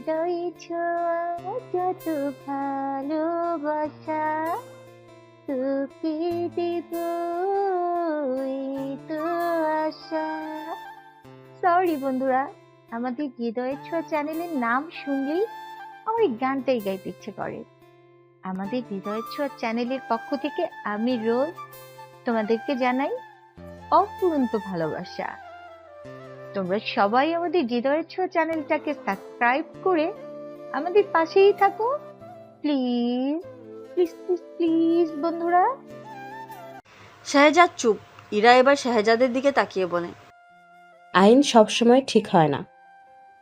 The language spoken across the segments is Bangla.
রয়েছো যত ভালোবাসা তোকে দেব এই তো আশা। সরি বন্ধুরা, আমাদের হৃদয়ের ছোঁয়া চ্যানেলের নাম শুনলেই আমার এই গানটাই গাইতে ইচ্ছে করে। আমাদের হৃদয়ের ছোঁয়া চ্যানেলের পক্ষ থেকে আমি রোজ তোমাদেরকে জানাই অফুরন্ত ভালোবাসা। তোমরা সবাই আমাদের হৃদয়ের ছোঁয়া চ্যানেলটাকে সাবস্ক্রাইব করে আমাদের পাশেই থাকো, প্লিজ প্লিজ প্লিজ প্লিজ বন্ধুরা। শাহজাদ চুপ। ইরা এবার শাহজাদের দিকে তাকিয়ে বলে, আইন সবসময় ঠিক হয় না।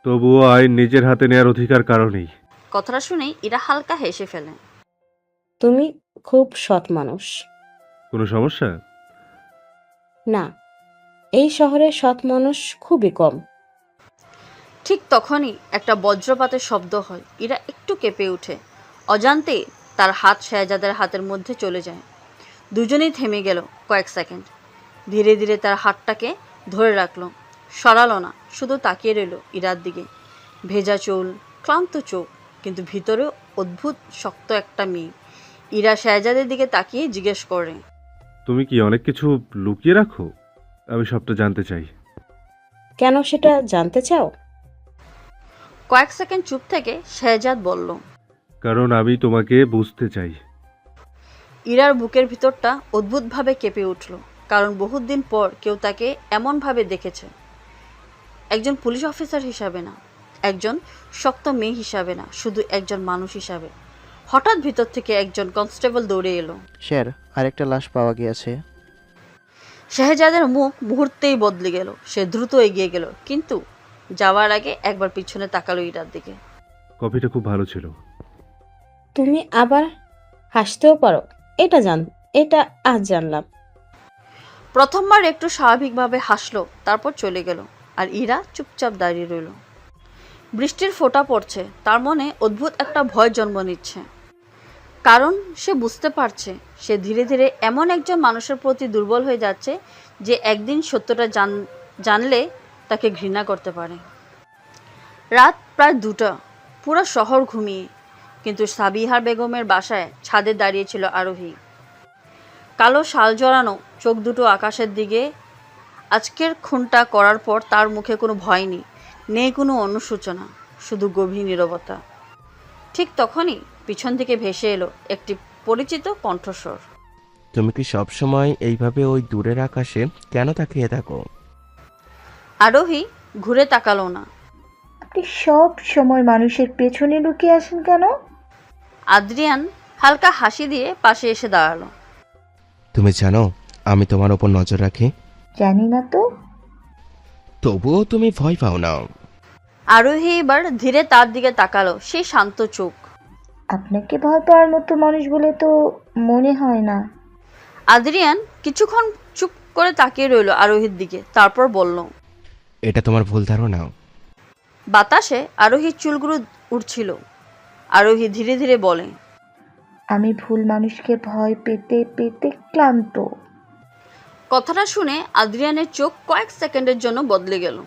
তবুও আইন নিজের হাতে নেয়ার অধিকার কারণেই। কথাটা শুনেই ইরা হালকা হেসে ফেলে। তুমি খুব সৎ মানুষ। কোনো সমস্যা? না, এই শহরে সৎ মানুষ খুবই কম। ঠিক তখনই একটা বজ্রপাতের শব্দ হয়। ইরা একটু কেঁপে ওঠে। অজান্তে তার হাত শাহজাদের হাতের মধ্যে চলে যায়। দুজনেই থেমে গেল কয়েক সেকেন্ড। ধীরে ধীরে তার হাতটাকে ধরে রাখলো, সরালো না, শুধু তাকিয়ে রইল ইরার দিকে। ভেজা চুল, ক্লান্ত চোখ, কিন্তু ভিতরে অদ্ভুত শক্ত একটা মেয়ে। ইরা শাহজাদের দিকে তাকিয়ে জিজ্ঞেস করে, তুমি কি অনেক কিছু লুকিয়ে রাখো? আমি সবটা জানতে চাই। কেন সেটা জানতে চাও? কয়েক সেকেন্ড চুপ থেকে শাহজাদ বলল, কারণ আমি তোমাকে বুঝতে চাই। ইরার বুকের ভিতরটা অদ্ভুতভাবে কেঁপে উঠল, কারণ বহুত দিন পর কেউ তাকে এমনভাবে দেখেছে। একজন পুলিশ অফিসার হিসাবে না, একজন শক্ত মেয়ে হিসাবে না, শুধু একজন মানুষ হিসাবে। হঠাৎ ভিতর থেকে একজন কনস্টেবল দৌড়ে এলো। স্যার, আরেকটা লাশ পাওয়া গিয়েছে। শাহজাদের মুখ মুহূর্তেই বদলে গেল। সে দ্রুত এগিয়ে গেল, কিন্তু যাওয়ার আগে একবার পিছনে তাকালো ইরার দিকে। কফিটা খুব ভালো ছিল। তুমি আবার হাসতেও পারো, এটা আজ জানলাম। প্রথমবার একটু স্বাভাবিকভাবে হাসলো, তারপর চলে গেল। আর ইরা চুপচাপ দাঁড়িয়ে রইল। বৃষ্টির ফোঁটা পড়ছে, তার মনে অদ্ভুত একটা ভয় জন্ম নিচ্ছে। কারণ সে বুঝতে পারছে সে ধীরে ধীরে এমন একজন মানুষের প্রতি দুর্বল হয়ে যাচ্ছে যে একদিন সত্যটা জানলে তাকে ঘৃণা করতে পারে। রাত প্রায় 2টা, পুরো শহর ঘুমিয়ে, কিন্তু সাবিহার বেগমের বাসায় ছাদে দাঁড়িয়েছিল আরোহী। কালো শাল জড়ানো চোখ দুটো আকাশের দিকে। আজকের খুনটা করার পর তার মুখে কোনো ভয় নেই কোনো অনুশোচনা, শুধু গভীর নীরবতা। ঠিক তখনই পিছন থেকে ভেসে এলো একটি পরিচিত কণ্ঠস্বর। তুমি কি সবসময় এইভাবে ওই দূরের আকাশে কেন তাকিয়ে থাকো? আরোহী ঘুরে তাকালো না। আপনি সব সময় মানুষের পেছনে লুকিয়ে আসেন কেন? আদ্রিয়ান হালকা হাসি দিয়ে পাশে এসে দাঁড়ালো। তুমি জানো আমি তোমার ওপর নজর রাখি। জানি না তো। তবুও তুমি ভয় পাও না। আরোহী এবার ধীরে তার দিকে তাকালো, সেই শান্ত চোখ। আপনাকে ভয় পাওয়ার মতো মানুষ বলে তো মনে হয় না। আদ্রিয়ান কিছুক্ষণ চুপ করে তাকিয়ে রইল আরোহীর দিকে, তারপর বলল, এটা তোমার ভুল ধারণা। বাতাসে আরোহীর চুলগুলো উড়ছিল। আরোহী ধীরে ধীরে বলে, আমি ভুল মানুষকে ভয় পেতে পেতে ক্লান্ত। কথাটা শুনে আদ্রিয়ানের চোখ কয়েক সেকেন্ডের জন্য বদলে গেল,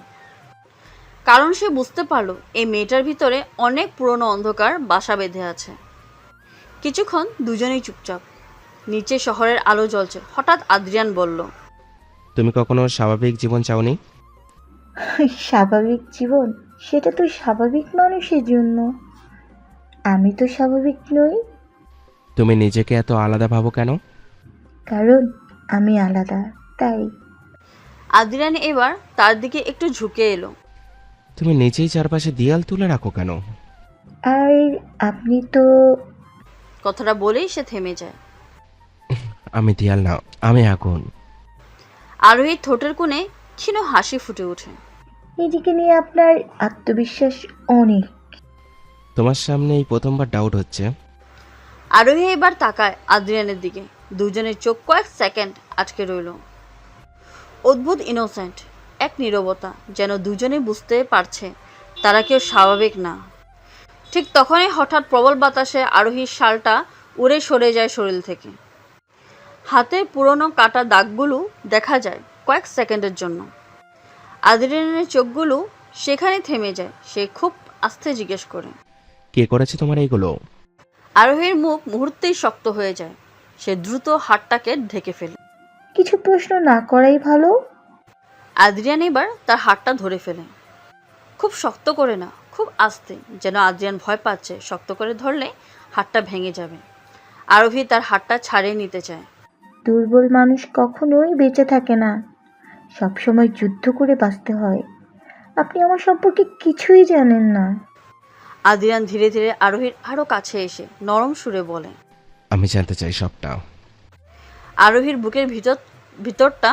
কারণ সে বুঝতে পারলো এই মেয়েটার ভিতরে অনেক পুরনো অন্ধকার বাসা বেঁধে আছে। কিছুক্ষণ দুজনেই চুপচাপ। নিচে শহরের আলো জ্বলছে। হঠাৎ আদ্রিয়ান বলল, তুমি কখনো স্বাভাবিক জীবন চাওনি? স্বাভাবিক জীবন? সেটা তো স্বাভাবিক মানুষের জন্য। আমি তো স্বাভাবিক নই। তুমি নিজেকে এত আলাদা ভাবো কেন? কারণ আমি আলাদা, তাই। আদ্রিয়ান এবার তার দিকে একটু ঝুঁকে এলো। তুমি নিজেই চারপাশে দেয়াল তুলে রাখো কেন? আর আপনি তো। কথাটা বলেই সে থেমে যায়। আমি দেয়াল না, আমি আগুন। আরোহীর ঠোঁটের কোণে ক্ষীণ হাসি ফুটে ওঠে। নিজেকে নিয়ে আপনার আত্মবিশ্বাস অনেক। তোমার সামনে এই প্রথমবার ডাউট হচ্ছে। আরোহী এবার তাকায় আদ্রিয়ানের দিকে। দুজনের চোখ কয়েক সেকেন্ড আটকে রইল। অদ্ভুত ইনোসেন্ট এক নীরবতা, যেন দুজনে বুঝতে পারছে তারা কেউ স্বাভাবিক না। ঠিক তখনই হঠাৎ প্রবল বাতাসে আরোহীর শালটা উড়ে সরে যায় শরীর থেকে। হাতের পুরনো কাটা দাগগুলো দেখা যায় কয়েক সেকেন্ডের জন্য। আদ্রিয়ানের চোখগুলো সেখানে থেমে যায়। সে খুব আস্তে জিজ্ঞেস করে। কে করেছে তোমার এইগুলো? আরোহীর মুখ মুহূর্তেই শক্ত হয়ে যায়। সে দ্রুত হাতটাকে ঢেকে ফেলে। কিছু প্রশ্ন না করাই ভালো। আদ্রিয়ান এবার তার হাতটা ধরে ফেলে, খুব শক্ত করে না, খুব আস্তে, যেন আদ্রিয়ান ভয় পাচ্ছে শক্ত করে ধরলে হাতটা ভেঙে যাবে। আরোহী তার হাতটা ছাড়িয়ে নিতে চায়। দুর্বল মানুষ কখনোই বেঁচে থাকে না, সবসময় যুদ্ধ করে বাঁচতে হয়। আপনি আমার সম্পর্কে কিছুই জানেন না। আদ্রিয়ান ধীরে ধীরে আরোহীর আরো কাছে এসে নরম সুরে বলে। আমি জানতে চাই সবটা। আরোহীর বুকের ভিতরটা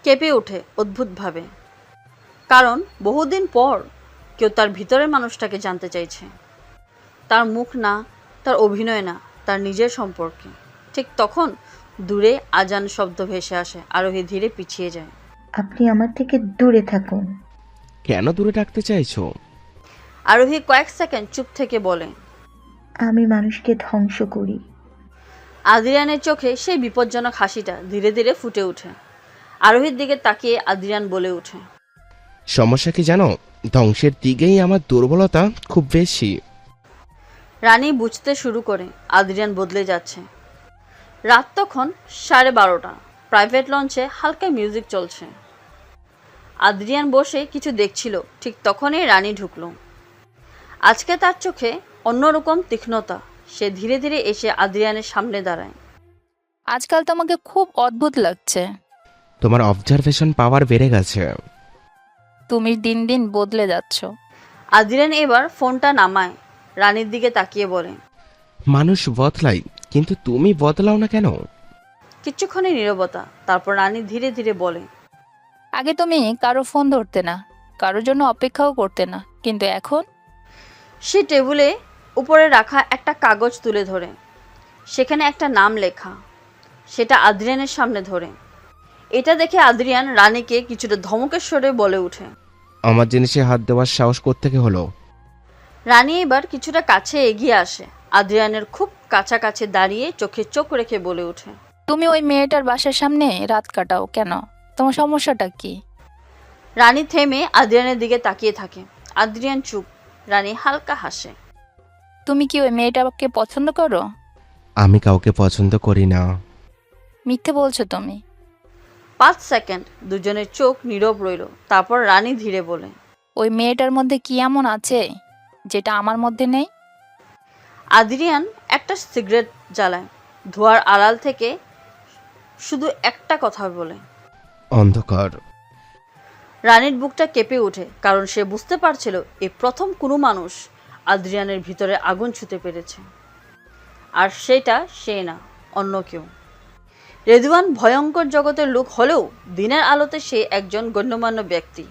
কেঁপে ওঠে অদ্ভুতভাবে, কারণ বহুদিন পর কেউ তার ভিতরের মানুষটাকে জানতে চাইছে। তার মুখ না, তার অভিনয় না, তার নিজের সম্পর্কে। ঠিক তখন দূরে আজান শব্দ ভেসে আসে। আরোহী ধীরে পিছিয়ে যায়। আপনি আমার থেকে দূরে থাকুন। কেন দূরে ডাকতে চাইছো? আরোহী কয়েক সেকেন্ড চুপ থেকে বলে। আমি মানুষকে ধ্বংস করি। আদ্রিয়ানের চোখে সেই বিপজ্জনক হাসিটা ধীরে ধীরে ফুটে ওঠে। আরোহীর দিকে তাকিয়ে আদ্রিয়ান বলে ওঠে। সমস্যা কি জানো? ধ্বংসের দিকেই আমার দুর্বলতা খুব বেশি। রানী বুঝতে শুরু করে আদ্রিয়ান বদলে যাচ্ছে। রাত তখন 12:30। প্রাইভেট লঞ্চে হালকা মিউজিক চলছে। আদ্রিয়ান বসে কিছু দেখছিল। ঠিক তখনই রানী ঢুকলো। আজকে তার চোখে অন্যরকম তীক্ষ্ণতা। সে ধীরে ধীরে এসে আদ্রিয়ানের সামনে দাঁড়ায়। আজকাল তোমাকে খুব অদ্ভুত লাগছে। তোমার অবজারভেশন পাওয়ার বেড়ে গেছে। তুমি দিন দিন বদলে যাচ্ছ। আদ্রিয়ান এবার ফোনটা নামায়, রানীর দিকে তাকিয়ে বলে। মানুষ বদলায়, কিন্তু তুমি বদলাও না কেন? কিছুক্ষণের নীরবতা, তারপর রানী ধীরে ধীরে বলে। আগে তুমি কারো ফোন ধরতে না, কারোর জন্য অপেক্ষাও করতে না, কিন্তু এখন সে টেবিলে উপরে রাখা একটা কাগজ তুলে ধরে। সেখানে একটা নাম লেখা। সেটা আদ্রিয়ানের সামনে ধরে। এটা দেখে আদ্রিয়ান রানীকে কিছুটা ধমকের স্বরে বলে ওঠে। আমার জিনিসে হাত দেওয়ার সাহস কোত্থেকে হলো? রানী এবার কিছুটা কাছে এগিয়ে আসে। আদ্রিয়ানের খুব কাছাকাছি দাঁড়িয়ে চোখে চোখ রেখে বলে ওঠে। তুমি ওই মেয়েটার বাসার সামনে রাত কাটাও কেন? তোমার সমস্যাটা কি? রানী থেমে আদ্রিয়ানের দিকে তাকিয়ে থাকে। আদ্রিয়ান চুপ। রানী হালকা হাসে। তুমি কি ওই মেয়েটাকে পছন্দ করো? আমি কাউকে পছন্দ করি না। মিথ্যে বলছো তুমি। 5 সেকেন্ড দুজনের চোখ নীরব রইল। তারপর রানী ধীরে বলে। ওই মেয়েটার মধ্যে কি এমন আছে যেটা আমার মধ্যে নেই? আদ্রিয়ান একটা সিগারেট জ্বালায়। ধোঁয়ার আড়াল থেকে শুধু একটা কথা বলে। অন্ধকার। রানীর বুকটা কেঁপে ওঠে, কারণ সে বুঝতে পারছিল এই প্রথম কোনো মানুষ আদ্রিয়ানের ভিতরে আগুন ছুঁতে পেরেছে। আর সেটা সে না, অন্য কেউ। রেদওয়ান ভয়ঙ্কর জগতের লোক হলেও দিনের আলোতে সে একজন গণ্যমান্য ব্যক্তি।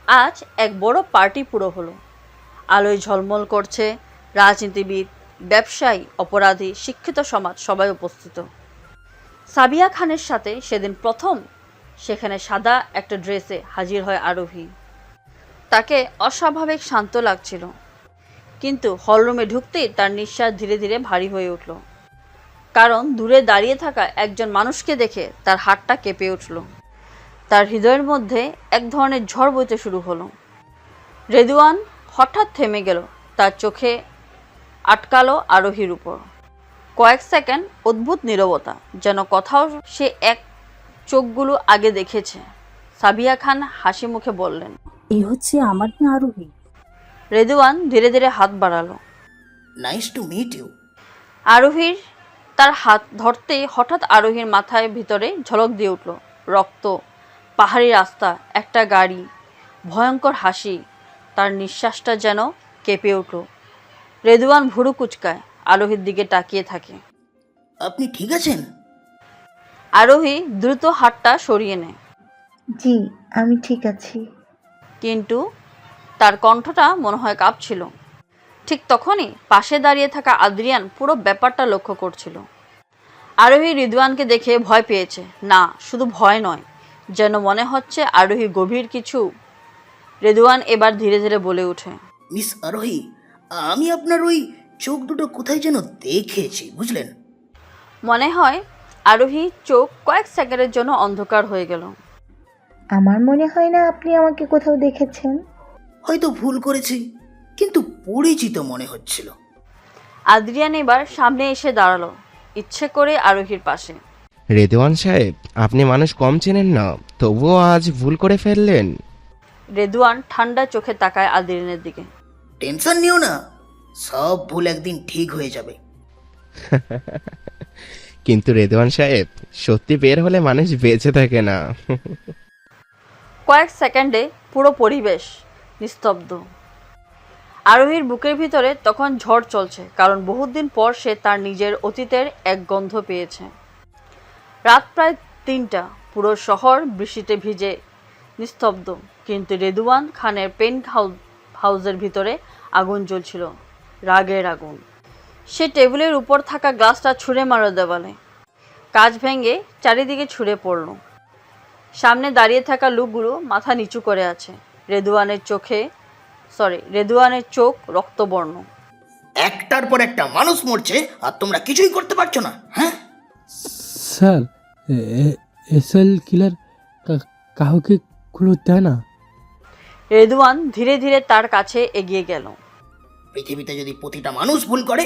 আজ এক বড় পার্টি পুরো হলো। আলোয় ঝলমল করছে। রাজনীতিবিদ, ব্যবসায়ী, অপরাধী, শিক্ষিত সমাজ সবাই উপস্থিত। সাবিয়া খানের সাথে সেদিন প্রথম সেখানে সাদা একটা ড্রেসে হাজির হয় আরোহী। তাকে অস্বাভাবিক শান্ত লাগছিল, কিন্তু হলরুমে ঢুকতেই তার নিঃশ্বাস ধীরে ধীরে ভারী হয়ে উঠল, কারণ দূরে দাঁড়িয়ে থাকা একজন মানুষকে দেখে তার হাতটা কেঁপে উঠল। তার হৃদয়ের মধ্যে এক ধরনের ঝড় বইতে শুরু হলো। রেদওয়ান হঠাৎ থেমে গেল। তার চোখে আটকালো আরোহীর উপর। কয়েক সেকেন্ড অদ্ভুত নীরবতা, যেন কোথাও সে এক চোখগুলো আগে দেখেছে। সাবিয়া খান হাসি মুখে বললেন, এই হচ্ছে আমার মেয়ে আরোহী। রেদওয়ান ধীরে ধীরে হাত বাড়ালো। Nice to meet you. আরোহীর তার হাত ধরতেই হঠাৎ আরোহীর মাথায় ভিতরে ঝলক দিয়ে উঠল রক্ত, পাহাড়ি রাস্তা, একটা গাড়ি, ভয়ঙ্কর হাসি। তার নিঃশ্বাসটা যেন কেঁপে উঠল। রেদওয়ান ভুরু কুচকায়, আরোহীর দিকে তাকিয়ে থাকে। আপনি ঠিক আছেন? আরোহী দ্রুত হাতটা সরিয়ে নেয়। জি, আমি ঠিক আছি। কিন্তু তার কণ্ঠটা মনে হয় কাঁপছিল। ঠিক তখনই পাশে দাঁড়িয়ে থাকা আদ্রিয়ান পুরো ব্যাপারটা লক্ষ্য করছিল। আরোহী রিদওয়ানকে দেখে ভয় পেয়েছে। না, শুধু ভয় নয়, যেন মনে হচ্ছে আরোহী গভীর কিছু। রেদওয়ান এবার ধীরে ধীরে বলে ওঠে, মিস আরোহী, আমি আপনার ওই চোখ দুটো কোথায় যেন দেখেছি, বুঝলেন? মনে হয়। আরোহী চোখ কয়েক সেকেন্ডের জন্য অন্ধকার হয়ে গেল। আমার মনে হয় না আপনি আমাকে কোথাও দেখেছেন। হয়তো ভুল করেছি, কিন্তু পরিচিত মনে হচ্ছিল। আদ্রিয়ান এবার সামনে এসে দাঁড়ালো, ইচ্ছে করে আরোহীর পাশে। রেদওয়ান সাহেব, আপনি মানুষ কম চেনেন না, তবুও আজ ভুল করে ফেললেন। রেদওয়ান ঠান্ডা চোখে তাকায় আদ্রিয়ানের দিকে। টেনশন নিও না, সব ভুল একদিন ঠিক হয়ে যাবে। কিন্তু রেদওয়ান সাহেব, সত্যি বের হলে মানুষ বেঁচে থাকে না। কয়েক সেকেন্ডে পুরো পরিবেশ নিস্তব্ধ। আরোহীর বুকের ভিতরে তখন ঝড় চলছে, কারণ বহুদিন পর সে তার নিজের অতীতের এক গন্ধ পেয়েছে। রাত প্রায় 3টা, পুরো শহর বৃষ্টিতে ভিজে নিস্তব্ধ, কিন্তু রেদওয়ান খানের পেন্ট হাউসের ভিতরে আগুন জ্বলছিল, রাগের আগুন। সে টেবিলের উপর থাকা গ্লাসটা ছুঁড়ে মারল দেওয়ালে, কাঁচ ভেঙে চারিদিকে ছুঁড়ে পড়ল। সামনে দাঁড়িয়ে থাকা লোকগুলো মাথা নিচু করে আছে। রেদওয়ানের চোখ রক্তবর্ণ। একটার পর একটা মানুষ মরছে আর তোমরা কিছুই করতে পারছো না, হ্যাঁ? স্যার, এসএল কিলার কাউকে ক্লু দেয় না? রেদওয়ান ধীরে ধীরে তার কাছে এগিয়ে গেল। পৃথিবীতে যদি প্রতিটা মানুষ ভুল করে,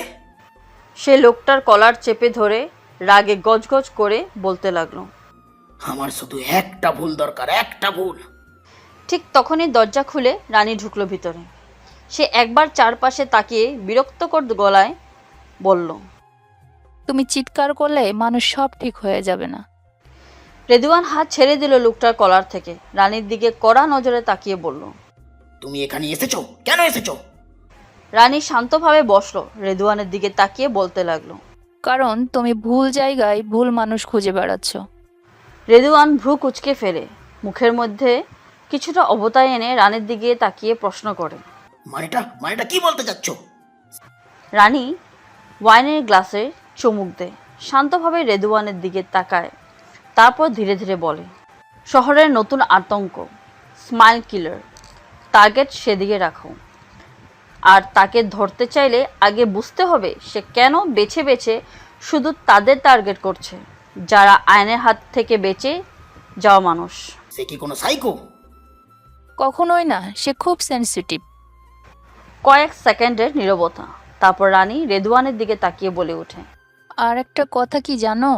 সে লোকটার কলার চেপে ধরে রাগে গজগজ করে বলতে লাগলো, আমার শুধু একটা ভুল দরকার, একটা ভুল। ঠিক তখনই দরজা খুলে রানী ঢুকলো ভিতরে। সে একবার চারপাশে তাকিয়ে বিরক্তকর গলায় বলল, তুমি চিৎকার করলে মানুষ সব ঠিক হয়ে যাবে না। রেদওয়ান হাত ছেড়ে দিল লোকটার কলার থেকে, রানীর দিকে কড়া নজরে তাকিয়ে বলল, তুমি এখানে এসেছো কেন এসেছো? রানী শান্তভাবে বসলো, রেদওয়ানের দিকে তাকিয়ে বলতে লাগলো, কারণ তুমি ভুল জায়গায় ভুল মানুষ খুঁজে বেড়াচ্ছ। রেদওয়ান ভ্রু কুঁচকে ফেলে, মুখের মধ্যে কিছুটা অবতায় এনে রানীর দিকে তাকিয়ে প্রশ্ন করে, মানেটা কি বলতে চাচ্ছ? রানী ওয়াইনের গ্লাসে চুমুক দেয়, শান্তভাবে রেদওয়ানের দিকে তাকায়, তারপর ধীরে ধীরে বলে, শহরের নতুন আতঙ্ক, স্মাইল কিলার, টার্গেট সেদিকে রাখো। আর তাকে ধরতে চাইলে আগে বুঝতে হবে সে কেন বেছে বেছে শুধু তাদের টার্গেট করছে যারা আইনের হাত থেকে বেঁচে যাওয়া মানুষ। সে কি কোনো সাইকো? কখনোই না, সে খুব সেনসিটিভ। কয়েক সেকেন্ডের নীরবতা, তারপর রানী রেদওয়ানের দিকে তাকিয়ে বলে ওঠে, আর একটা কথা কি জানো?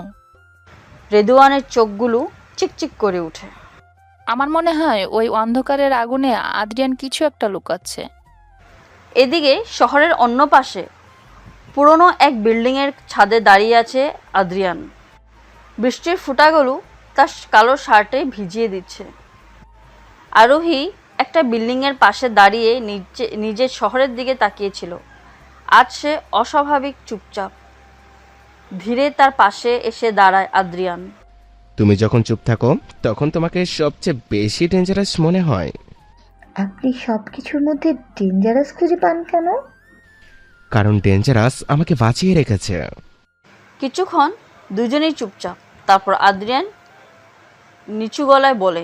রেদওয়ানের চোখগুলো চিকচিক করে ওঠে। আমার মনে হয় ওই অন্ধকারের আগুনে আদ্রিয়ান কিছু একটা লুকাচ্ছে। এদিকে শহরের অন্য পাশে পুরনো এক বিল্ডিংয়ের ছাদে দাঁড়িয়ে আছে আদ্রিয়ান। বৃষ্টির ফোঁটাগুলো তার কালো শার্টে ভিজিয়ে দিচ্ছে। আরোহী একটা বিল্ডিংয়ের পাশে দাঁড়িয়ে নিজের শহরের দিকে তাকিয়েছিল। আজ সে অস্বাভাবিক চুপচাপ। ধীরে তার পাশে এসে দাঁড়ায় আদ্রিয়ান। তুমি যখন চুপ থাকো তখন তোমাকে সবচেয়ে বেশি ডেঞ্জারাস মনে হয়। আপনি সবকিছুর মধ্যে ডেঞ্জারাস খুঁজে পান কেন? কারণ ডেঞ্জারাস আমাকে বাঁচিয়ে রেখেছে। কিছুক্ষণ দুজনেই চুপচাপ, তারপর আদ্রিয়ান নিচু গলায় বলে,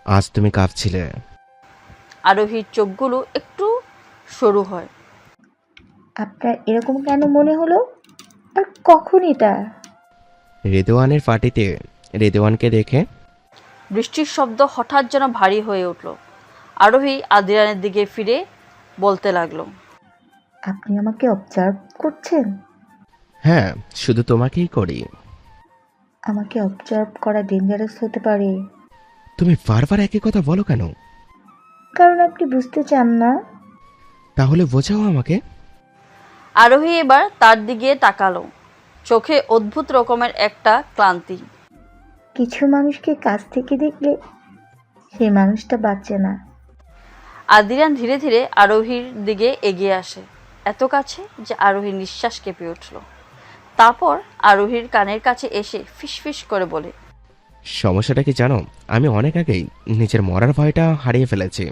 আজ তুমি কাঁপছিলে। আরোহীর চোখগুলো একটু সরু হয়। আপনার এরকম কেন মনে হলো? আর কখন এটা? রেদওয়ানের পার্টিতে রেদওয়ানকে দেখে। বৃষ্টির শব্দ হঠাৎ যেন ভারী হয়ে উঠল। আরোহী আদ্রিয়ানের দিকে ফিরে বলতে লাগলো, আপনি আমাকে অবজার্ভ করছেন? হ্যাঁ, শুধু তোমাকেই করি। আমাকে অবজার্ভ করা ডেঞ্জারাস হতে পারে। তুমি বারবার একই কথা বলো কেন? কারণ আপনি বুঝতে চান না। তাহলে বোঝাও আমাকে। আরোহী এবার তার দিকে তাকালো, চোখে অদ্ভুত রকমের একটা ক্লান্তি। কিছু মানুষকে কাছ থেকে দেখলে সেই মানুষটা বাঁচে না। আদ্রিয়ান ধীরে ধীরে আরোহীর দিকে এগিয়ে আসে, এত কাছে যে আরোহীর নিঃশ্বাস কেঁপে উঠল। তারপর আরোহীর কানের কাছে এসে ফিসফিস করে বলে, সমস্যাটা কি জানো? আমি অনেক আগেই নিজের মরার ভয়টা হারিয়ে ফেলেছি।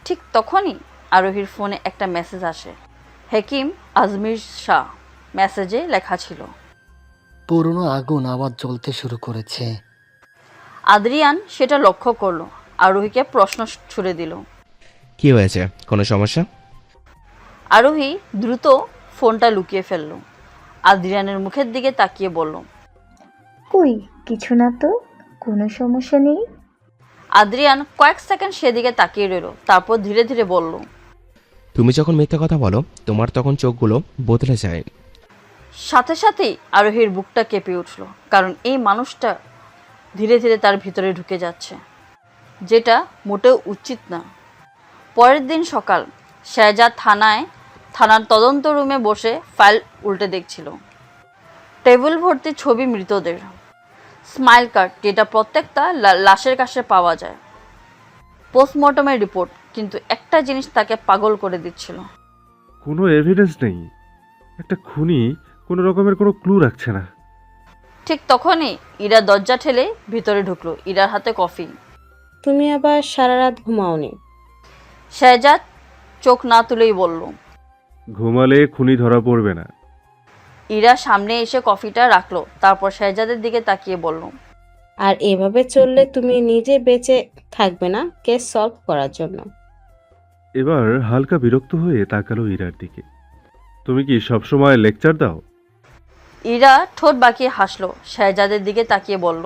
ঠিক তখনই আরোহীর ফোনে একটা মেসেজ আসে। হাকিম আজমির শাহ। মেসেজে লেখা ছিল, পুরনো আগুন আবার জ্বলতে শুরু করেছে। আদ্রিয়ান সেটা লক্ষ্য করলো, আরোহীকে প্রশ্ন ছুড়ে দিল। কি হয়েছে? কোনো সমস্যা? আরোহী দ্রুত ফোনটা লুকিয়ে ফেলল। আদ্রিয়ানের মুখের দিকে তাকিয়ে বলল, কই কিছু না তো, কোনো সমস্যা নেই। আদ্রিয়ান কয়েক সেকেন্ড সেদিকে তাকিয়ে রইল, তারপর ধীরে ধীরে বলল, তুমি যখন মিথ্যা কথা বলো তোমার তখন চোখগুলো বদলে যায়। সাথে সাথেই আরোহীর বুকটা কেঁপে উঠল, কারণ এই মানুষটা ধীরে ধীরে তার ভিতরে ঢুকে যাচ্ছে, যেটা মোটেও উচিত না। পরের দিন সকাল, শেহজাদ থানার তদন্ত রুমে বসে ফাইল উল্টে দেখছিল। টেবিল ভর্তি ছবি মৃতদের, স্মাইল কার্ড যেটা প্রত্যেকটা লাশের কাছে পাওয়া যায়, পোস্টমর্টমের রিপোর্ট, কিন্তু একটা জিনিস তাকে পাগল করে দিচ্ছিল। কোনো এভিডেন্স নেই, একটা খুনি কোনো রকমের কোনো ক্লু রাখছে না। ঠিক তখনই ইরা দরজা ঠেলে ভিতরে ঢুকলো, ইরার হাতে কফি। তুমি আবার সারা রাত ঘুমাওনি? শেহজাদ চোখ না তুলেই বলল। ঘুমালে খুনি ধরা পড়বে না। ইরা সামনে এসে কফিটা রাখলো, তারপর শেহজাদের দিকে তাকিয়ে বলল, আর এভাবে চললে তুমি নিজে বেঁচে থাকবে না কেস সলভ করার জন্য। এবার হালকা বিরক্ত হয়ে তাকালো ইরার দিকে। তুমি কি সবসময় লেকচার দাও? ইরা ঠোঁট বাঁকিয়ে হাসলো, শেহজাদের দিকে তাকিয়ে বলল।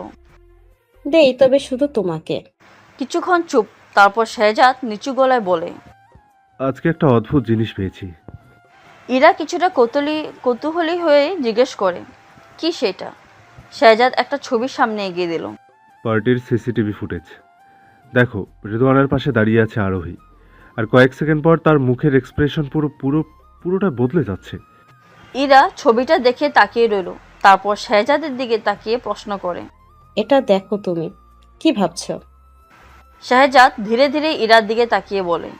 দেই, তবে শুধু তোমাকে। কিছুক্ষণ চুপ, তারপর শেহজাদ নিচু গলায় বলে, আজকে একটা অদ্ভুত জিনিস পেয়েছি। ইরা কিছুটা কৌতূহলী হয়ে জিজ্ঞেস করে, কি সেটা? শেহজাদ একটা ছবির সামনে এগিয়ে দিল। পার্টির সিসিটিভি ফুটেজ দেখো, রিদওয়ানের পাশে দাঁড়িয়ে আছে আরোহী, আর কয়েক সেকেন্ড পর তার মুখের এক্সপ্রেশন পুরোটা বদলে যাচ্ছে। ইরা ছবিটা দেখে তাকিয়ে রইল, তারপর শেহজাদের দিকে তাকিয়ে প্রশ্ন করে, এটা দেখো, তুমি কি ভাবছো? শেহজাদ ধীরে ধীরে ইরার দিকে তাকিয়ে বলে,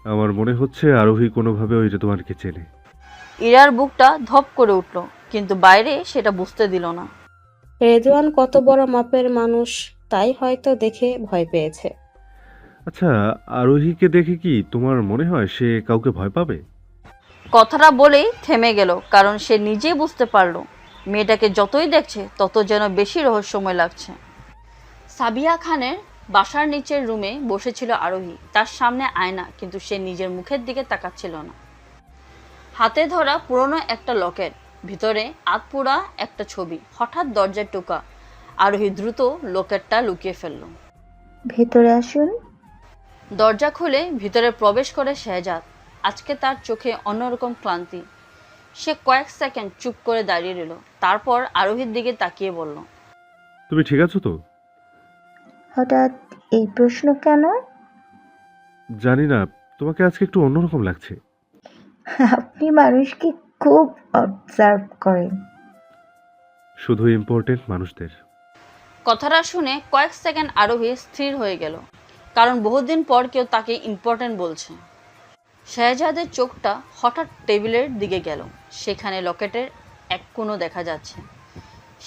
আমার মনে হচ্ছে আরোহী কোনোভাবে ওই রিদওয়ানকে চেনে। ইরার বুকটা ধপ করে উঠল, কিন্তু বাইরে সেটা বুঝতে দিল না। রেদওয়ান কত বড় মাপের মানুষ, তাই হয়তো দেখে ভয় পেয়েছে। আচ্ছা, আরোহীকে দেখে কি তোমার মনে হয় সে কাউকে ভয় পাবে? কথাটা বলেই থেমে গেল, কারণ সে নিজেই বুঝতে পারল মেয়েটাকে যতই দেখছে তত যেন বেশি রহস্যময় লাগছে। সাবিয়া খানের বাসার নিচের রুমে বসেছিল আরোহী, তার সামনে আয়না, কিন্তু সে নিজের মুখের দিকে তাকাচ্ছিল না। হাতে ধরা পুরনো একটা লকেট, ভিতরে আতপোড়া একটা ছবি। হঠাৎ দরজায় টোকা, আরোহী দ্রুত লকেটটা লুকিয়ে ফেলল। ভেতরে আসুন। দরজা খুলে ভিতরে প্রবেশ করে শেহজাদ। আজকে তার চোখে অন্যরকম ক্লান্তি। সে কয়েক সেকেন্ড চুপ করে দাঁড়িয়ে রইল, তারপর আরোহীর দিকে তাকিয়ে বলল, তুমি ঠিক আছো তো? হঠাৎ এই প্রশ্ন কেন? জানি না, তোমাকে আজকে একটু অন্যরকম লাগছে। আপনি মানুষকে খুব অবজার্ভ করেন। শুধু ইম্পর্টেন্ট মানুষদের। কথাটা শুনে কয়েক সেকেন্ড আরোহী স্থির হয়ে গেল, কারণ বহুদিন পর কেউ তাকে ইম্পর্টেন্ট বলছে। শেহজাদের চোখটা হঠাৎ টেবিলের দিকে গেল, সেখানে লকেটের এক কোণও দেখা যাচ্ছে।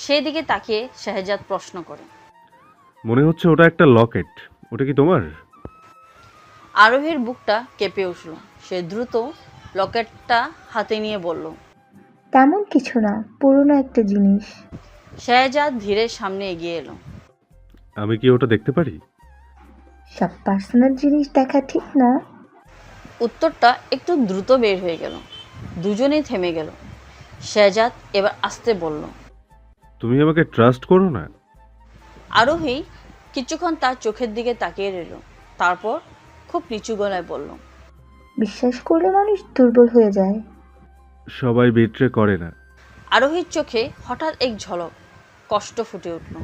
সেই দিকে তাকিয়ে শেহজাদ প্রশ্ন করে, মনে হচ্ছে ওটা একটা লকেট, ওটা কি তোমার? আরোহীর বুকটা কেঁপে উঠল। সে দ্রুত লকেটটা হাতে নিয়ে বলল, তেমন কিছু না, পুরনো একটা জিনিস। শেহজাদ ধীরে সামনে এগিয়ে এলো। আমি কি ওটা দেখতে পারি? সব পার্সোনাল জিনিস দেখা ঠিক না। উত্তরটা একটু দ্রুত বের হয়ে গেল। দুজনেই থেমে গেল। শেহজাদ এবার আস্তে বলল, তুমি আমাকে ট্রাস্ট করো না? আরোহী কিছুক্ষণ তার চোখের দিকে তাকিয়ে রইল, তারপর খুব নিচু গলায় বলল, বিশ্বাস করলে মানুষ দুর্বল হয়ে যায়। সবাই বিট্রে করে না। আরোহীর চোখে হঠাৎ এক ঝলক কষ্ট ফুটে উঠল।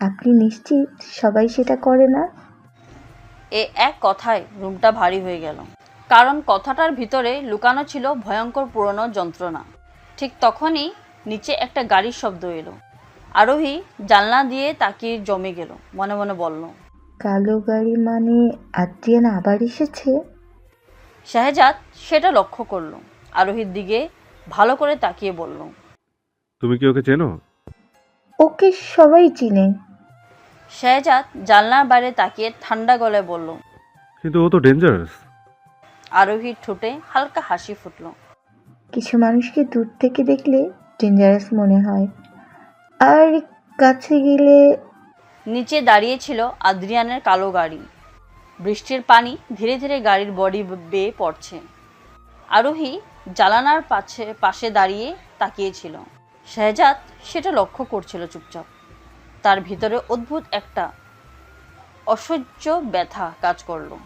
আপনি নিশ্চিত সবাই সেটা করে না? এ এক কথায় রুমটা ভারী হয়ে গেল, কারণ কথাটার ভিতরে লুকানো ছিল ভয়ঙ্কর পুরনো যন্ত্রণা। ঠিক তখনই নিচে একটা গাড়ির শব্দ এলো। আরোহী জানলা দিয়ে তাকিয়ে জমে গেল, মনে মনে বলল, কালো গাড়ি মানে আদ্রিয়ান আবার এসেছে? শেহজাদ সেটা লক্ষ্য করলো, আরোহীর দিকে ভালো করে তাকিয়ে বলল, তুমি কি ওকে চেনো? ওকে সবাই চিনে। শেহজাদ জানলার বাইরে তাকিয়ে ঠান্ডা গলায় বলল। কিন্তু ও তো ডেঞ্জারাস। আরোহীর ঠোঁটে হালকা হাসি ফুটল। কিছু মানুষকে দূর থেকে দেখলে ডেঞ্জারাস মনে হয়, আর কাছে গেলে। নিচে দাঁড়িয়ে ছিল আদ্রিয়ানের কালো গাড়ি। বৃষ্টির পানি ধীরে ধীরে গাড়ির বডি বেয়ে পড়ছে। আরোহী জানালার পাশে দাঁড়িয়ে তাকিয়েছিল। শেহজাদ সেটা লক্ষ্য করছিল চুপচাপ। তার ভিতরে অদ্ভুত একটা অসহ্য ব্যথা কাজ করলো।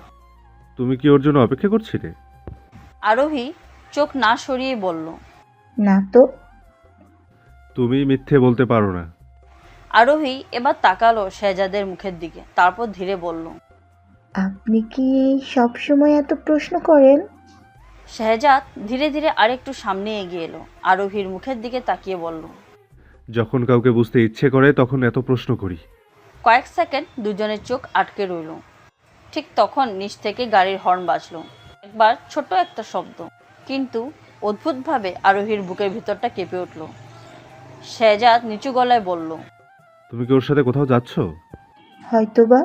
তুমি কি ওর জন্য অপেক্ষা করছিলে? আরোহী চোখ না সরিয়ে বলল। না তো। তুমি মিথ্যে বলতে পারো না। আরোহী এবার তাকালো শেহজাদের মুখের দিকে, তারপর ধীরে বলল। আপনি কি সব সময় এত প্রশ্ন করেন? শেহজাদ ধীরে ধীরে আরেকটু সামনে এগিয়ে এলো, আরোহীর মুখের দিকে তাকিয়ে বলল। যখন কাউকে বুঝতে ইচ্ছে করে তখন এত প্রশ্ন করি। কয়েক সেকেন্ড দুজনের চোখ আটকে রইল। ঠিক তখন নিচ থেকে গাড়ির হর্ন বাজলো। একবার ছোট একটা শব্দ, কিন্তু অদ্ভুতভাবে আরোহীর বুকের ভিতরটা কেঁপে উঠল। শেহজাদ নিচু গলায় বলল। তুমি কি ওর সাথে কোথাও যাচ্ছ? হয়তোবা।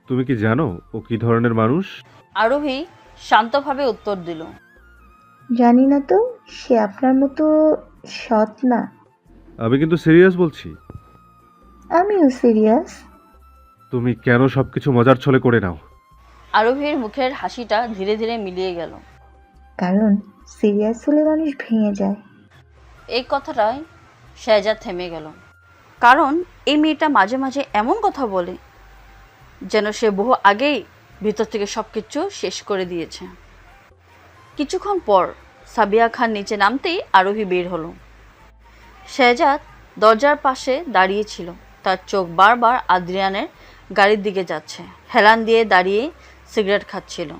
তুমি কি জানো ও কি ধরনের মানুষ? আরোহী শান্তভাবে উত্তর দিল। জানি না তো, সে আপনার মতো সৎ না। আমি কিন্তু সিরিয়াস বলছি। আমিও সিরিয়াস। তুমি কেন সবকিছু মজার ছলে করে নাও? আরোহীর মুখের হাসিটা ধীরে ধীরে মিলিয়ে গেল। কারণ সিরিয়াস হলে মানুষ ভেঙে যায়। এই কথাটাই শেহজাদ থেমে গেল, কারণ এই মেয়েটা মাঝে মাঝে এমন কথা বলে যেন সে বহু আগেই ভিতর থেকে সবকিছু শেষ করে দিয়েছে। কিছুক্ষণ পর সাবিয়া খান নিচে নামতেই আরোহী বের হলো। শেহজাদ দরজার পাশে দাঁড়িয়ে ছিল, তার চোখ বারবার আদ্রিয়ানের গাড়ির দিকে যাচ্ছে। হেলান দিয়ে দাঁড়িয়ে সিগারেট খাচ্ছিল।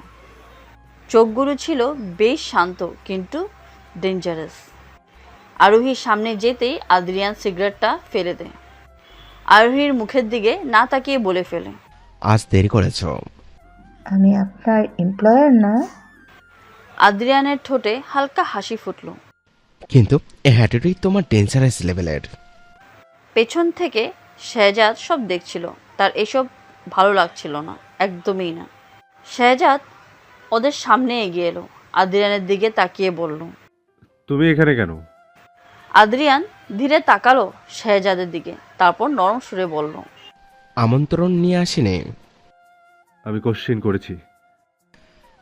চোখগুলো ছিল বেশ শান্ত কিন্তু ডেঞ্জারাস। আরোহীর সামনে যেতেই আদ্রিয়ান সিগারেটটা ফেলে দেয়। আরোহীর মুখের দিকে না তাকিয়ে বলে ফেলে। আজ দেরি করেছ। আমি আপনার এমপ্লয়ার না। আদ্রিয়ানের ঠোঁটে হালকা হাসি ফুটল। কিন্তু এই হ্যাটিটুই তোমার ডেঞ্জারাস লেভেলের। পেছন থেকে শেহজাদ সব দেখছিল, তার এসব ভালো লাগছিল না, একদমই না। শেহজাদ ওদের সামনে এগিয়ে এলো, আদ্রিয়ানের দিকে তাকিয়ে বলল। তুমি এখানে কেন? আদ্রিয়ান ধীরে তাকালো শেহজাদের দিকে, তারপর নরম সুরে বলল। আমন্ত্রণ নিয়ে আসিনি। আমি কোশ্চেন করেছি।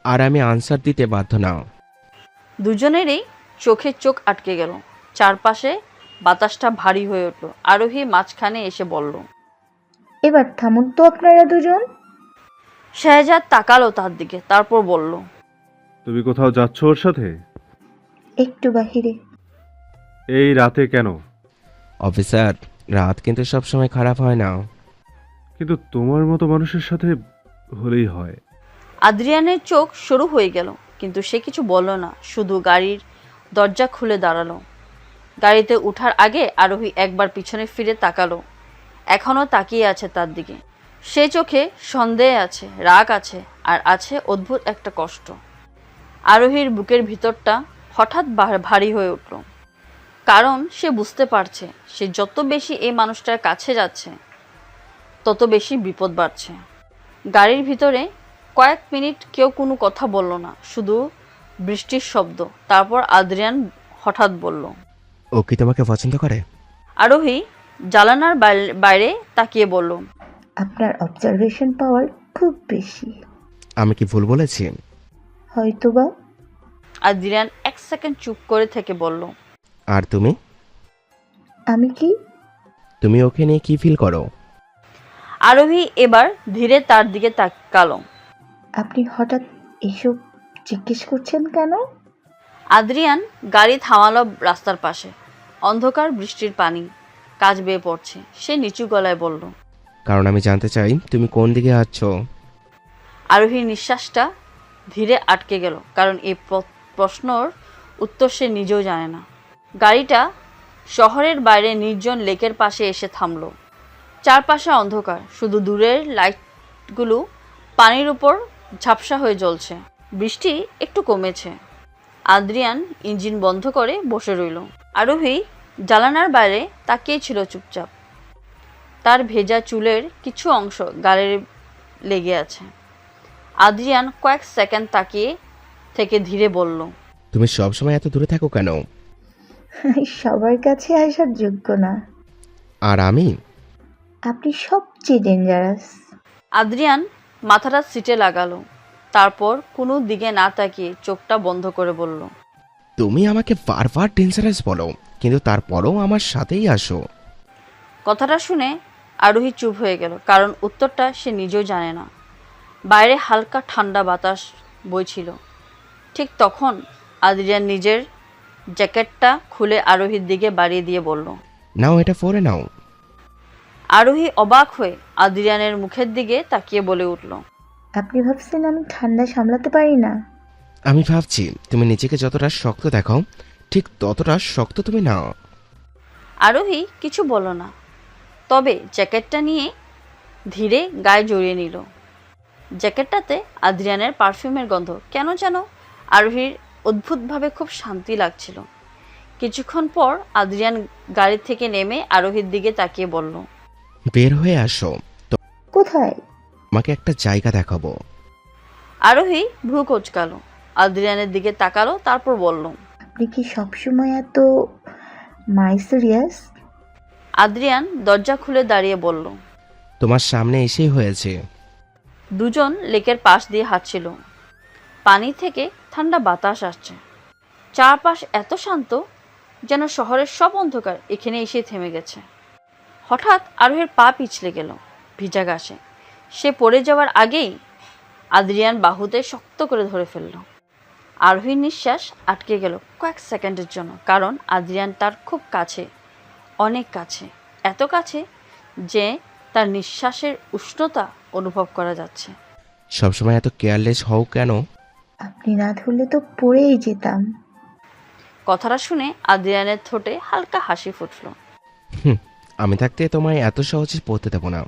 আর আমি আনসার দিতে বাধ্য না। দুজনেরই চোখে চোখ আটকে গেল। চারপাশে বাতাসটা ভারী হয়ে উঠল। আরোহী মাঝখানে এসে বলল। এবার থামুন তো আপনারা দুজন। শেহজাদ তাকালো তার দিকে, তারপর বলল। তুমি কোথাও যাচ্ছ ওর সাথে? একটু বাহিরে। এই রাতে কেন? অফিসার, রাত কিন্তু সবসময় খারাপ হয় না। কিন্তু তোমার মতো মানুষের সাথে হলেই হয়। আদ্রিয়ানের চোখ শুরু হয়ে গেল, কিন্তু সে কিছু বলল না, শুধু গাড়ির দরজা খুলে দাঁড়ালো। গাড়িতে ওঠার আগে আরোহী একবার পিছনে ফিরে তাকালো। এখনও তাকিয়ে আছে তার দিকে। সে চোখে সন্দেহ আছে, রাগ আছে, আর আছে অদ্ভুত একটা কষ্ট। আরোহীর বুকের ভিতরটা হঠাৎ ভারী হয়ে উঠল, কারণ সে বুঝতে পারছে সে যত বেশি এই মানুষটার কাছে যাচ্ছে তত বেশি বিপদ বাড়ছে। গাড়ির ভিতরে কয়েক মিনিট কেউ কোনো কথা বলল না, শুধু বৃষ্টির শব্দ। তারপর আদ্রিয়ান হঠাৎ বলল। ও কি তোমাকে পছন্দ করে? আরোহী জানালার বাইরে তাকিয়ে বলল। আপনার অবজারভেশন পাওয়ার খুব বেশি। আমি কি ভুল বলেছি? হয়তোবা। আদ্রিয়ান এক সেকেন্ড চুপ করে থেকে বলল। আর তুমি? আমি কি? তুমি ওকে নিয়ে কি ফিল করো? আরোহী এবার ধীরে তার দিকে তাকালো। আপনি হঠাৎ এসব জিজ্ঞেস করছেন কেন? আদ্রিয়ান গাড়ি থামালো রাস্তার পাশে। অন্ধকার, বৃষ্টির পানি কাজ বেয়ে পড়ছে। সে নিচু গলায় বলল। কারণ আমি জানতে চাই তুমি কোন দিকে যাচ্ছ। আরোহীর নিঃশ্বাসটা ধীরে আটকে গেল, কারণ এই প্রশ্নর উত্তর সে নিজেও জানে না। গাড়িটা শহরের বাইরে নির্জন লেকের পাশে এসে থামলো। চারপাশে অন্ধকার, শুধু দূরের লাইটগুলো পানির উপর ঝাপসা হয়ে জ্বলছে। বৃষ্টি একটু কমেছে। আদ্রিয়ান ইঞ্জিন বন্ধ করে বসে রইল। আরোহী জানালার বাইরে তাকিয়ে ছিল চুপচাপ। তার ভেজা চুলের কিছু অংশ গালে লেগে আছে। আদ্রিয়ান কয়েক সেকেন্ড তাকিয়ে থেকে ধীরে বলল। তুমি সবসময় এত দূরে থাকো কেন? সবার কাছে আসার যোগ্য না। আর আমি? আপনি সবচেয়ে ডেঞ্জারাস। আদ্রিয়ান মাথাটা সিটে লাগালো, তারপর কোনো দিকে না তাকিয়ে চোখটা বন্ধ করে বলল। তুমি আমাকে বারবার ডেঞ্জারাস বলো, কিন্তু তারপরও আমার সাথেই আসো। কথাটা শুনে আরোহী চুপ হয়ে গেল, কারণ উত্তরটা সে নিজেও জানে না। বাইরে হালকা ঠান্ডা বাতাস বইছিল। ঠিক তখন আদ্রিয়ান নিজের জ্যাকেটটা খুলে আরোহীর দিকে বাড়িয়ে দিয়ে বলল। নাও, এটা পরে নাও। আরোহী অবাক হয়ে আদ্রিয়ানের মুখের দিকে তাকিয়ে বলে উঠল। আপনি ভাবছেন আমি ঠান্ডা সামলাতে পারি না? আমি ভাবছি তুমি নিজেকে যতটা শক্ত দেখাও ঠিক ততটা শক্ত তুমি নাও। আরোহী কিছু বলল না, তবে জ্যাকেটটা নিয়ে ধীরে গায়ে জড়িয়ে নিল। জ্যাকেটটাতে আদ্রিয়ানের পারফিউমের গন্ধ কেন যেন আরোহীর অদ্ভুতভাবে খুব শান্তি লাগছিল। কিছুক্ষণ পর আদ্রিয়ান গাড়ি থেকে নেমে আরোহীর দিকে তাকিয়ে বলল। বের হয়ে আসো, কোথায়? তোমাকে একটা জায়গা দেখাবো। আরোহী ভ্রু কোঁচকালো, আদ্রিয়ানের দিকে তাকালো, তারপর বলল। আপনি কি সবসময় এত মাইসিরিয়াস? আদ্রিয়ান দরজা খুলে দাঁড়িয়ে বলল। তোমার সামনে এসেই হয়েছে। দুজন লেকের পাশ দিয়ে হাঁটছিল। পানি থেকে ঠান্ডা বাতাস আসছে। চারপাশ এত শান্ত যেন শহরের সব অন্ধকার এখানে এসে থেমে গেছে। হঠাৎ আরোহীর পা পিছলে গেল ভিজা ঘাসে। সে পড়ে যাওয়ার আগেই আদ্রিয়ান বাহুতে শক্ত করে ধরে ফেলল। আরোহীর নিঃশ্বাস আটকে গেল কয়েক সেকেন্ডের জন্য, কারণ আদ্রিয়ান তার খুব কাছে, অনেক কাছে, এত কাছে যে তার নিঃশ্বাসের উষ্ণতা অনুভব করা যাচ্ছে। সবসময় এত কেয়ারলেস হও কেন? আপনি না ধরলে তো পড়েই যেতাম। কথাটা শুনে আদ্রিয়ানের ঠোঁটে হালকা হাসি ফুটল। আমি থাকতে তোমায় এত সহজে পড়তে দেবো না।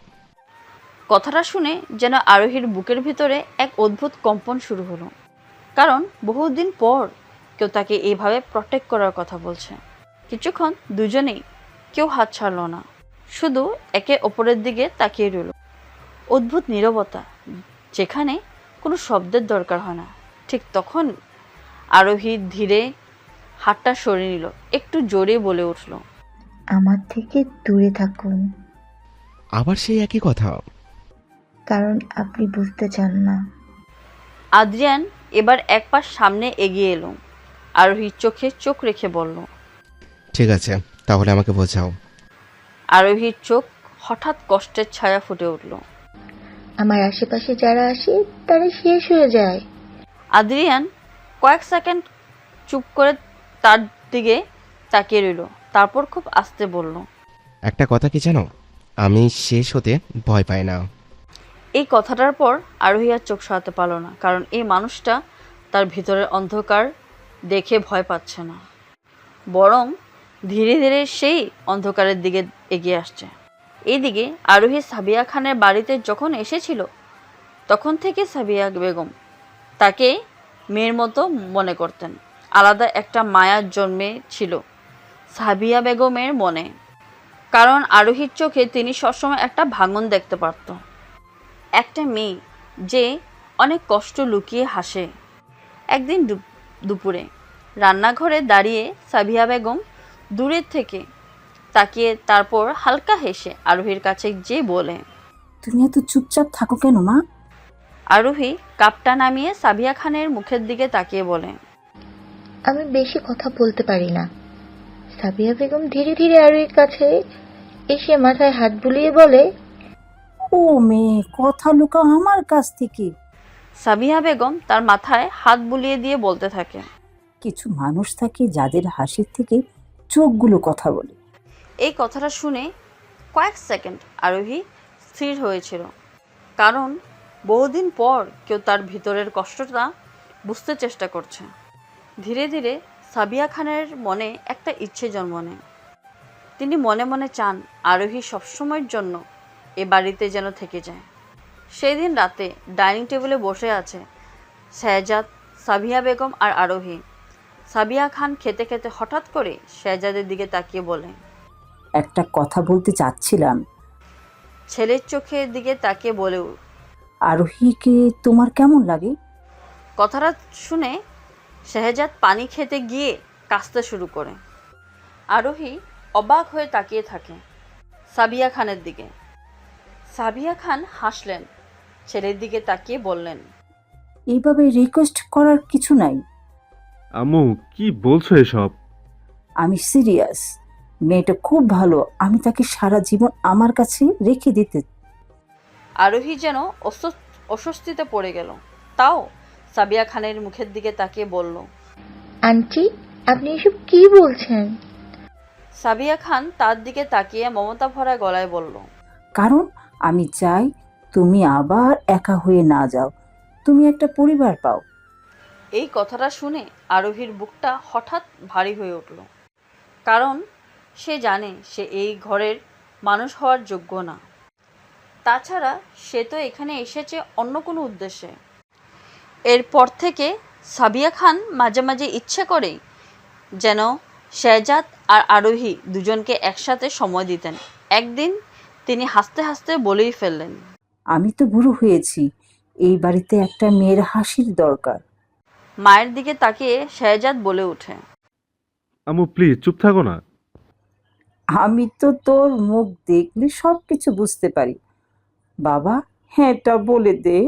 কথাটা শুনে যেন আরোহীর বুকের ভিতরে এক অদ্ভুত কম্পন শুরু হলো, কারণ বহুদিন পর কেউ তাকে এইভাবে প্রটেক্ট করার কথা বলছে। কিছুক্ষণ দুজনেই কেউ হাত ছাড়ল না, শুধু একে অপরের দিকে তাকিয়ে রইল। অদ্ভুত নীরবতা, যেখানে কোনো শব্দের দরকার হয় না। ঠিক তখন আরোহী ধীরে হাতটা সরিয়ে নিল, একটু জোরে বলে উঠল। আমার থেকে দূরে থাকুন। আবার সেই একই কথা। কারণ আপনি বুঝতে চান না। আদ্রিয়ান এবার এক পা সামনে এগিয়ে এলো। আরোহীর চোখে চোখ রেখে বলল। ঠিক আছে, তাহলে আমাকে বোঝাও। আরোহীর চোখ হঠাৎ কষ্টের ছায়া ফুটে উঠল। আমার আশেপাশে যারা আসে তারা শেষ হয়ে যায়। আদ্রিয়ান কয়েক সেকেন্ড চুপ করে তার দিকে তাকিয়ে রইল, তারপর খুব আস্তে বলল। একটা কথা কি জানো, আমি শেষ হতে ভয় পাই না। এই কথাটার পর আরোহী আর চোখ সরাতে পারল না, কারণ এই মানুষটা তার ভিতরের অন্ধকার দেখে ভয় পাচ্ছে না, বরং ধীরে ধীরে সেই অন্ধকারের দিকে এগিয়ে আসছে। এইদিকে আরোহী সাবিয়া খানের বাড়িতে যখন এসেছিল, তখন থেকে সাবিয়া বেগম তাকে মেয়ের মতো মনে করতেন। আলাদা একটা মায়ার জন্মে ছিল সাবিয়া বেগমের মনে, কারণ আরোহীর চোখে তিনি সবসময় একটা ভাঙন দেখতে পারত। একটা মেয়ে যে অনেক কষ্ট লুকিয়ে হাসে। একদিন দুপুরে রান্নাঘরে দাঁড়িয়ে সাবিয়া বেগম দূরের থেকে তাকিয়ে তারপর হালকা হেসে আরোহীর কাছে যে বলে। তুমি এত চুপচাপ থাকো কেন মা? আরোহী কাপটা নামিয়ে সাবিয়া খানের মুখের দিকে তাকিয়ে বলে। আমি বেশি কথা বলতে পারি না। সাবিয়া বেগম ধীরে ধীরে আরোহীর কাছে এসে মাথায় হাত বুলিয়ে বলে। ও মেয়ে, কথা লুকাও আমার কাছ থেকে। সাবিয়া বেগম তার মাথায় হাত বুলিয়ে দিয়ে বলতে থাকে। কিছু মানুষ থাকে যাদের হাসির থেকে চোখগুলো কথা বলে। এই কথাটা শুনে কয়েক সেকেন্ড আরোহী স্থির হয়েছিল, কারণ বহুদিন পর কেউ তার ভিতরের কষ্টটা বুঝতে চেষ্টা করছে। ধীরে ধীরে সাবিয়া খানের মনে একটা ইচ্ছে জন্ম নেয়। তিনি মনে মনে চান আরোহী সবসময়ের জন্য এ বাড়িতে যেন থেকে যায়। সেই দিন রাতে ডাইনিং টেবিলে বসে আছে শেহজাদ, সাবিয়া বেগম আর আরোহী। সাবিয়া খান খেতে খেতে হঠাৎ করে শেহজাদের দিকে তাকিয়ে বলে। একটা কথা বলতে চাচ্ছিলাম। ছেলের চোখের দিকে তাকিয়ে বলে। আরোহীকে তোমার কেমন লাগে? কথাটা শুনে শেহজাদ পানি খেতে গিয়ে কাশতে শুরু করে। আরোহী অবাক হয়ে তাকিয়ে থাকে সাবিয়া খানের দিকে। সাবিয়া খান হাসলেন, ছেলের দিকে তাকিয়ে বললেন। এইভাবে রিকোয়েস্ট করার কিছু নাই। আম্মু কি বলছো এসব? আমি সিরিয়াস। মেয়েটা খুব ভালো, আমি তাকে সারা জীবন আমার কাছে রেখে দিতে। আরোহী যেন অস্বস্তিতে পড়ে গেল। তাও সাবিয়া খানের মুখের দিকে তাকিয়ে বলল, আন্টি, আপনি এসব কি বলছেন? সাবিয়া খান তার দিকে তাকিয়ে মমতা ভরা গলায় বলল, কারণ আমি চাই তুমি আবার একা হয়ে না যাও, তুমি একটা পরিবার পাও। এই কথাটা শুনে আরোহীর বুকটা হঠাৎ ভারী হয়ে উঠল। কারণ সে জানে সে এই ঘরের মানুষ হওয়ার যোগ্য না। তাছাড়া সে তো এখানে এসেছে অন্য কোনো উদ্দেশ্যে। এরপর থেকে সাবিয়া খান মাঝে মাঝে ইচ্ছে করেই যেন শেহজাদ আর আরোহী দুজনকে একসাথে সময় দিতেন। একদিন তিনি হাসতে হাসতে বলেই ফেললেন, আমি তো বুড়ো হয়েছি, এই বাড়িতে একটা মেয়ের হাসির দরকার। মায়ের দিকে তাকিয়ে শেহজাদ বলে ওঠে, আম্মু প্লিজ চুপ থাকো না। আমি তো তোর মুখ দেখলে সবকিছু বুঝতে পারি। বাবা, হ্যাঁ, এটা বলে দে।